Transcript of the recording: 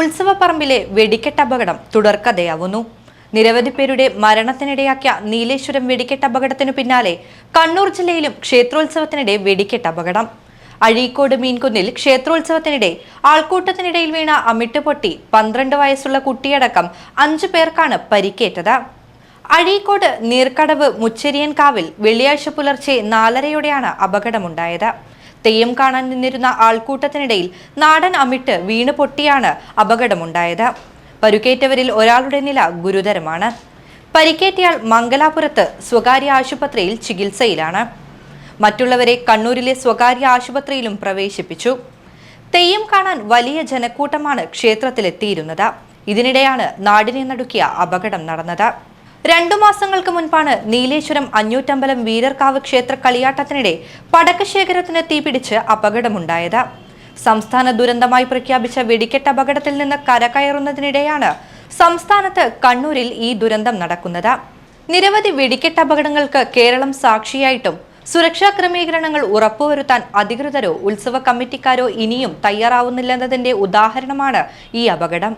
ഉത്സവപ്പറമ്പിലെ വെടിക്കെട്ടപകടം തുടർക്കഥയാവുന്നു. നിരവധി പേരുടെ മരണത്തിനിടയാക്കിയ നീലേശ്വരം വെടിക്കെട്ടപകടത്തിനു പിന്നാലെ കണ്ണൂർ ജില്ലയിലും ക്ഷേത്രോത്സവത്തിനിടെ വെടിക്കെട്ടപകടം. അഴീക്കോട് മീൻകുന്നിൽ ക്ഷേത്രോത്സവത്തിനിടെ ആൾക്കൂട്ടത്തിനിടയിൽ വീണ അമിട്ട് പൊട്ടി 12 വയസ്സുള്ള കുട്ടിയടക്കം 5 പേർക്കാണ് പരിക്കേറ്റത്. അഴീക്കോട് നീർക്കടവ് മുച്ചെരിയൻകാവിൽ വെള്ളിയാഴ്ച പുലർച്ചെ 4:30യോടെയാണ് അപകടമുണ്ടായത്. തെയ്യം കാണാൻ നിന്നിരുന്ന ആൾക്കൂട്ടത്തിനിടയിൽ നാടൻ അമിട്ട് വീണ് പൊട്ടിയാണ് അപകടമുണ്ടായത്. പരുക്കേറ്റവരിൽ ഒരാളുടെ നില ഗുരുതരമാണ്. പരിക്കേറ്റയാൾ മംഗലാപുരത്ത് സ്വകാര്യ ആശുപത്രിയിൽ ചികിത്സയിലാണ്. മറ്റുള്ളവരെ കണ്ണൂരിലെ സ്വകാര്യ ആശുപത്രിയിലും പ്രവേശിപ്പിച്ചു. തെയ്യം കാണാൻ വലിയ ജനക്കൂട്ടമാണ് ക്ഷേത്രത്തിലെത്തിയിരുന്നത്. ഇതിനിടെയാണ് നാടിനെ നടുക്കിയ അപകടം നടന്നത്. 2 മാസങ്ങൾക്ക് മുൻപാണ് നീലേശ്വരം അഞ്ഞൂറ്റമ്പലം വീരർക്കാവ് ക്ഷേത്ര കളിയാട്ടത്തിനിടെ പടക്കശേഖരത്തിന് തീപിടിച്ച് അപകടമുണ്ടായത്. സംസ്ഥാന ദുരന്തമായി പ്രഖ്യാപിച്ച വെടിക്കെട്ട് അപകടത്തിൽ നിന്ന് കരകയറുന്നതിനിടെയാണ് സംസ്ഥാനത്ത് കണ്ണൂരിൽ ഈ ദുരന്തം നടക്കുന്നത്. നിരവധി വെടിക്കെട്ട് അപകടങ്ങൾക്ക് കേരളം സാക്ഷിയായിട്ടും സുരക്ഷാ ക്രമീകരണങ്ങൾ ഉറപ്പുവരുത്താൻ അധികൃതരോ ഉത്സവ കമ്മിറ്റിക്കാരോ ഇനിയും തയ്യാറാവുന്നില്ലെന്നതിന്റെ ഉദാഹരണമാണ് ഈ അപകടം.